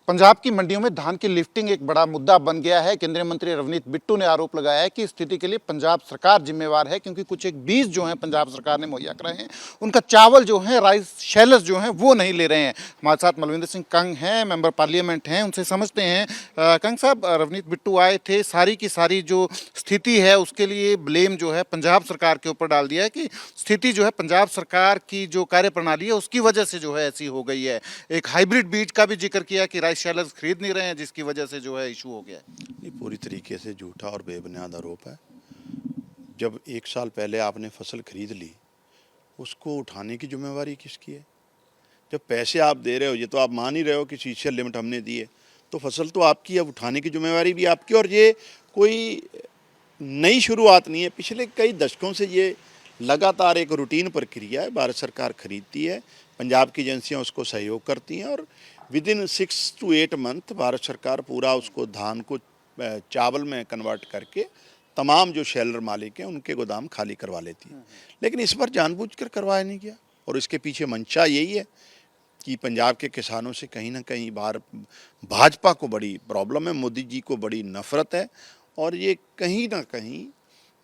पंजाब की मंडियों में धान की लिफ्टिंग एक बड़ा मुद्दा बन गया है। केंद्रीय मंत्री रवनीत बिट्टू ने आरोप लगाया है कि स्थिति के लिए पंजाब सरकार जिम्मेवार है, क्योंकि कुछ एक बीज जो हैं पंजाब सरकार ने मुहैया कराए हैं, उनका चावल जो है राइस शेलर्स जो हैं वो नहीं ले रहे हैं। हमारे साथ मलविंदर सिंह कंग हैं, मेंबर पार्लियामेंट हैं, उनसे समझते हैं। कंग साहब, रवनीत बिट्टू आए थे, सारी की सारी जो स्थिति है उसके लिए ब्लेम जो है पंजाब सरकार के ऊपर डाल दिया है कि स्थिति जो है पंजाब सरकार की जो कार्यप्रणाली है उसकी वजह से जो है ऐसी हो गई है। एक हाइब्रिड बीज का भी जिक्र किया कि राइस शेलर्स खरीद नहीं रहे हैं, जिसकी वजह से जो है इशू हो गया है। ये पूरी तरीके से झूठा और बेबुनियाद आरोप है। जब 1 साल पहले आपने फसल खरीद ली, उसको उठाने की जिम्मेवारी किसकी है? जब पैसे आप दे रहे हो, ये तो आप मान ही रहे हो कि सीशियल लिमिट हमने दी है, तो फसल तो आपकी है, उठाने की जिम्मेवारी भी आपकी। और ये कोई नई शुरुआत नहीं है, पिछले कई दशकों से ये लगातार एक रूटीन प्रक्रिया है। भारत सरकार खरीदती है, पंजाब की एजेंसियां उसको सहयोग करती हैं और with in 6 to 8 month Bharat सरकार पूरा उसको धान को चावल में कन्वर्ट करके तमाम जो शेलर मालिक हैं उनके गोदाम खाली करवा लेती है। लेकिन इस बार जानबूझकर करवाया नहीं गया और इसके पीछे मंशा यही है कि पंजाब के किसानों से कहीं ना कहीं बाहर भाजपा को बड़ी प्रॉब्लम है, मोदी जी को बड़ी नफरत है और ये कहीं ना कहीं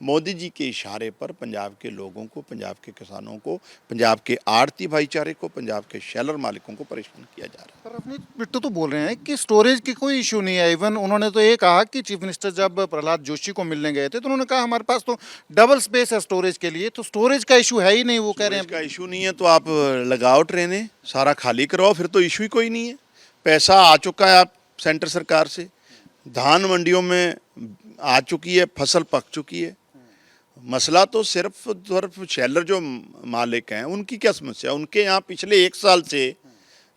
मोदी जी के इशारे पर पंजाब के लोगों को, पंजाब के किसानों को, पंजाब के आड़ती भाईचारे को, पंजाब के शेलर मालिकों को परेशान किया जा रहा है। पर रवनीत बिट्टू तो बोल रहे हैं कि स्टोरेज की कोई इशू नहीं है। इवन उन्होंने तो ये कहा कि चीफ मिनिस्टर जब प्रहलाद जोशी को मिलने गए थे तो उन्होंने कहा हमारे पास तो डबल स्पेस है स्टोरेज के लिए, तो स्टोरेज का इशू है ही नहीं। वो कह रहे हैं का इशू नहीं है तो आप लगाओ ट्रेनें, सारा खाली कराओ, फिर तो इशू ही कोई नहीं है। पैसा आ चुका है आप सेंटर सरकार से, धान मंडियों में आ चुकी है, फसल पक चुकी है। मसला तो सिर्फ शेलर जो मालिक हैं उनकी क्या समस्या? उनके यहाँ पिछले 1 साल से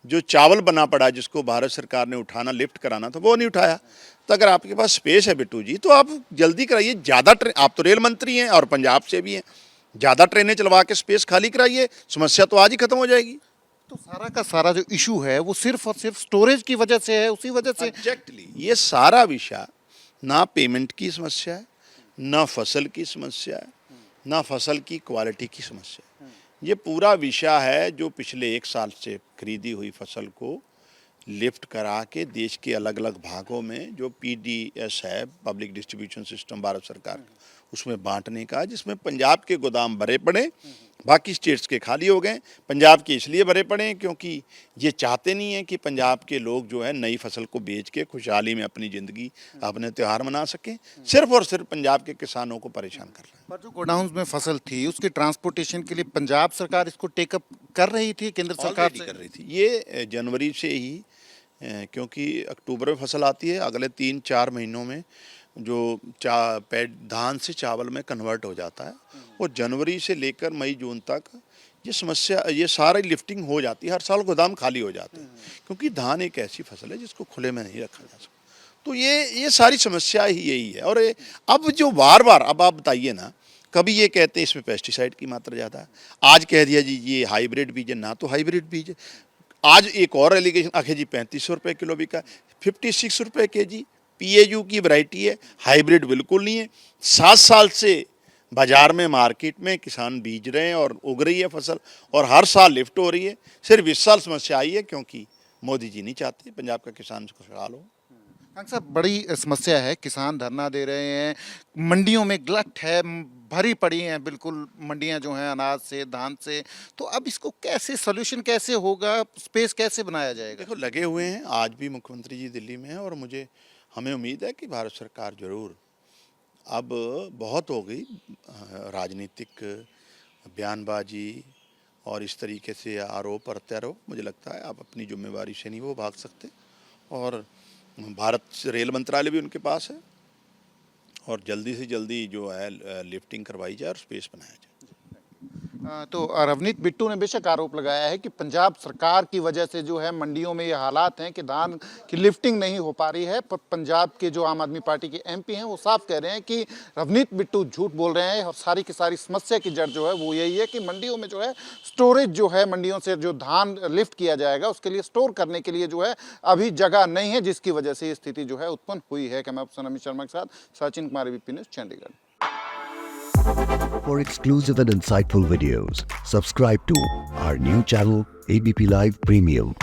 जो चावल बना पड़ा जिसको भारत सरकार ने उठाना, लिफ्ट कराना था, वो नहीं उठाया। तो अगर आपके पास स्पेस है बिट्टू जी, तो आप जल्दी कराइए। ज़्यादा ट्रेन, आप तो रेल मंत्री हैं और पंजाब से भी हैं, ज़्यादा ट्रेनें चलवा के स्पेस खाली कराइए, समस्या तो आज ही खत्म हो जाएगी। तो सारा का सारा जो इशू है वो सिर्फ और सिर्फ स्टोरेज की वजह से है, उसी वजह से। एग्जैक्टली, ये सारा विषय ना पेमेंट की समस्या है, ना फसल की समस्या है, ना फसल की क्वालिटी की समस्या है। ये पूरा विषय है जो पिछले 1 साल से खरीदी हुई फसल को लिफ्ट करा के देश के अलग अलग भागों में जो PDS है, पब्लिक डिस्ट्रीब्यूशन सिस्टम भारत सरकार का, उसमें बांटने का, जिसमें पंजाब के गोदाम भरे पड़े, बाकी स्टेट्स के खाली हो गए। पंजाब के इसलिए भरे पड़े हैं क्योंकि ये चाहते नहीं हैं कि पंजाब के लोग जो है नई फसल को बेच के खुशहाली में अपनी ज़िंदगी, अपने त्यौहार मना सकें। सिर्फ और सिर्फ पंजाब के किसानों को परेशान कर रहे हैं। पर जो गोडाउन्स में फसल थी उसके ट्रांसपोर्टेशन के लिए पंजाब सरकार इसको टेकअप कर रही थी, केंद्र सरकार से कर रही थी। ये जनवरी से ही, क्योंकि अक्टूबर में फसल आती है, अगले 3-4 महीनों में जो धान से चावल में कन्वर्ट हो जाता है और जनवरी से लेकर मई जून तक ये समस्या, ये सारी लिफ्टिंग हो जाती है। हर साल गोदाम खाली हो जाते हैं क्योंकि धान एक ऐसी फसल है जिसको खुले में नहीं रखा जा सकता। तो ये सारी समस्या ही यही है। और अब जो बार बार, अब आप बताइए ना, कभी ये कहते हैं इसमें पेस्टिसाइड की मात्रा ज़्यादा है, आज कह दिया जी ये हाइब्रिड बीज है, ना तो हाइब्रिड बीज है। आज एक और एलिगेशन, आखिर जी 3500 रुपये किलो बिका, 56 रुपये केजी PAU की वैरायटी है, हाइब्रिड बिल्कुल नहीं है। 7 साल से बाजार में, मार्केट में किसान बीज रहे हैं और उग रही है फसल और हर साल लिफ्ट हो रही है। सिर्फ इस साल समस्या आई है क्योंकि मोदी जी नहीं चाहते पंजाब का किसान खुशहाल हो। कंग साहब, बड़ी समस्या है, किसान धरना दे रहे हैं, मंडियों में गलत है, भरी पड़ी हैं बिल्कुल मंडियां जो हैं अनाज से, धान से। तो अब इसको कैसे सोल्यूशन कैसे होगा, स्पेस कैसे बनाया जाएगा? देखो, लगे हुए हैं, आज भी मुख्यमंत्री जी दिल्ली में हैं और हमें उम्मीद है कि भारत सरकार जरूर, अब बहुत हो गई राजनीतिक बयानबाजी और इस तरीके से आरोप प्रत्यारोप। मुझे लगता है आप अपनी जिम्मेवारी से नहीं वो भाग सकते और भारत रेल मंत्रालय भी उनके पास है और जल्दी से जल्दी जो है लिफ्टिंग करवाई जाए और स्पेस बनाया जाए। तो रवनीत बिट्टू ने बेशक आरोप लगाया है कि पंजाब सरकार की वजह से जो है मंडियों में ये हालात हैं कि धान की लिफ्टिंग नहीं हो पा रही है। पर पंजाब के जो आम आदमी पार्टी के MP हैं वो साफ कह रहे हैं कि रवनीत बिट्टू झूठ बोल रहे हैं और सारी की सारी समस्या की जड़ जो है वो यही है कि मंडियों में जो है स्टोरेज जो है, मंडियों से जो धान लिफ्ट किया जाएगा उसके लिए स्टोर करने के लिए जो है अभी जगह नहीं है, जिसकी वजह से ये स्थिति जो है उत्पन्न हुई है। कैमरा पर्सन अमित शर्मा के साथ Sachin Kumar, ABP news, Chandigarh. For exclusive and insightful videos, subscribe to our new channel ABP Live Premium.